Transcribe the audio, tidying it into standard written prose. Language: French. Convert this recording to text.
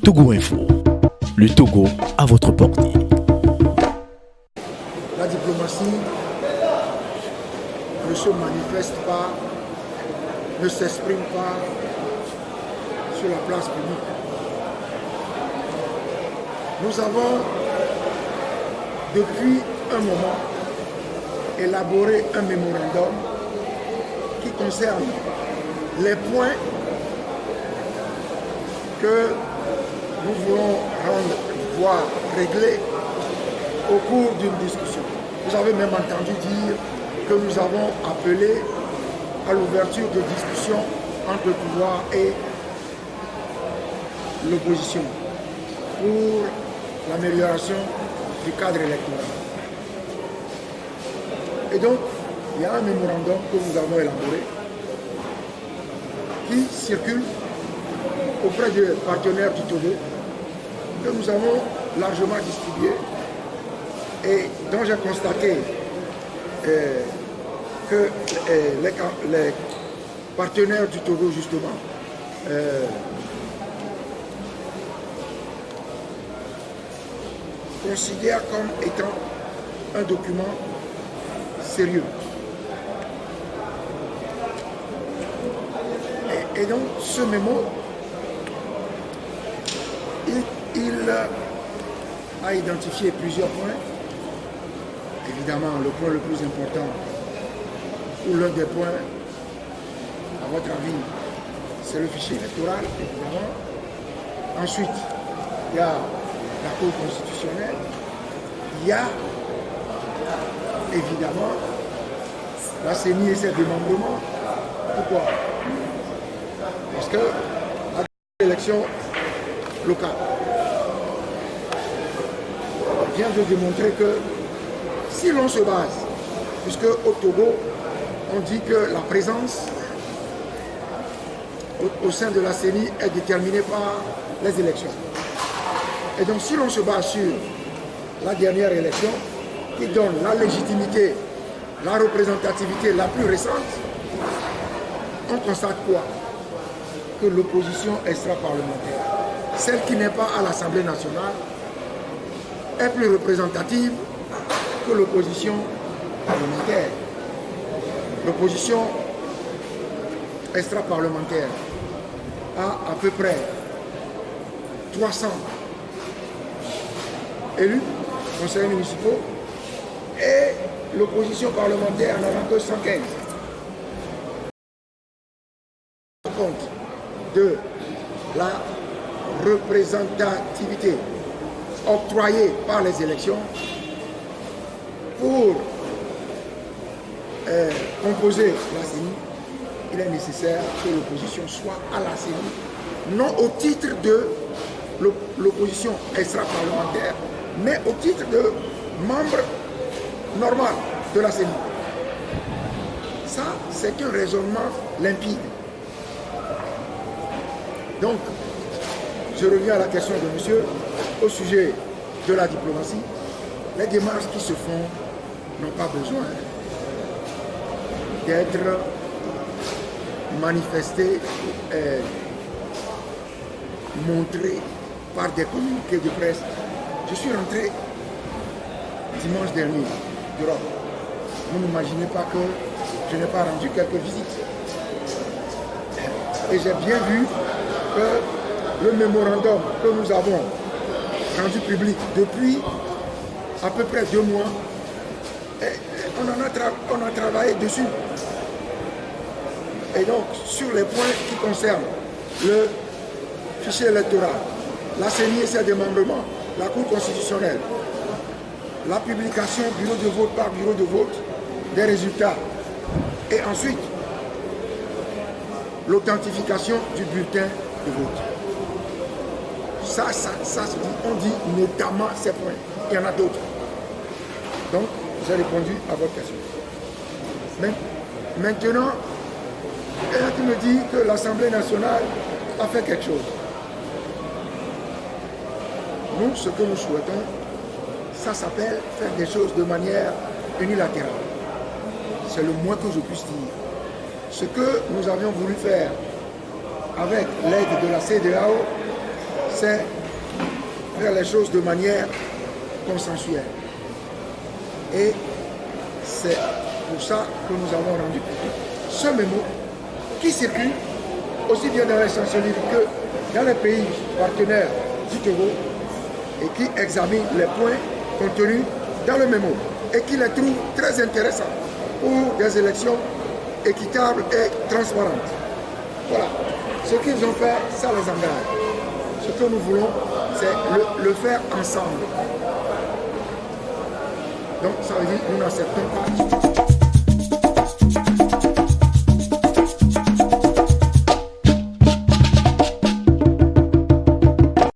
Togo Info, le Togo à votre portée. La diplomatie ne se manifeste pas, ne s'exprime pas sur la place publique. Nous avons, depuis un moment, élaboré un mémorandum qui concerne les points que nous voulons voir réglés au cours d'une discussion. Vous avez même entendu dire que nous avons appelé à l'ouverture de discussions entre le pouvoir et l'opposition pour l'amélioration du cadre électoral. Et donc, il y a un mémorandum que nous avons élaboré qui circule auprès des partenaires du Togo, que nous avons largement distribué et dont j'ai constaté que les partenaires du Togo, justement, considèrent comme étant un document sérieux. Et donc, ce mémo, il a identifié plusieurs points. Évidemment, le point le plus important, ou l'un des points, à votre avis, c'est le fichier électoral, évidemment. Ensuite, il y a la Cour constitutionnelle. Il y a, évidemment, la CENI et ses démembrements. Pourquoi? Parce que l'élection locale vient de démontrer que si l'on se base, puisque au Togo, on dit que la présence au sein de la CENI est déterminée par les élections. Et donc si l'on se base sur la dernière élection, qui donne la légitimité, la représentativité la plus récente, on constate quoi? Que l'opposition extra-parlementaire, celle qui n'est pas à l'Assemblée nationale, est plus représentative que l'opposition parlementaire. L'opposition extra-parlementaire a à peu près 300 élus, conseillers municipaux, et l'opposition parlementaire n'en a que 115. Compte de la représentativité octroyée par les élections pour composer la CENI, il est nécessaire que l'opposition soit à la CENI, non au titre de l'opposition extra-parlementaire, mais au titre de membre normal de la CENI. Ça, c'est un raisonnement limpide. Donc, je reviens à la question de monsieur au sujet de la diplomatie. Les démarches qui se font n'ont pas besoin d'être manifestées, montrées par des communiqués de presse. Je suis rentré dimanche dernier d'Europe. Vous n'imaginez pas que je n'ai pas rendu quelques visites. Et j'ai bien vu que le mémorandum que nous avons rendu public depuis à peu près 2 mois, on a travaillé dessus. Et donc, sur les points qui concernent le fichier électoral, la CENI et ses démembrements, la Cour constitutionnelle, la publication bureau de vote par bureau de vote des résultats, et ensuite l'authentification du bulletin de vote. Ça, on dit notamment ces points. Il y en a d'autres. Donc, j'ai répondu à votre question. Mais maintenant, tu me dis que l'Assemblée nationale a fait quelque chose. Nous, ce que nous souhaitons, ça s'appelle faire des choses de manière unilatérale. C'est le moins que je puisse dire. Ce que nous avions voulu faire avec l'aide de la CEDEAO, sait faire les choses de manière consensuelle. Et c'est pour ça que nous avons rendu ce mémo qui circule aussi bien dans les chancelleries que dans les pays partenaires du Togo et qui examine les points contenus dans le mémo et qui les trouve très intéressants pour des élections équitables et transparentes. Voilà. Ce qu'ils ont fait, ça les engage. Ce que nous voulons, c'est le faire ensemble. Donc ça veut dire que nous n'acceptons pas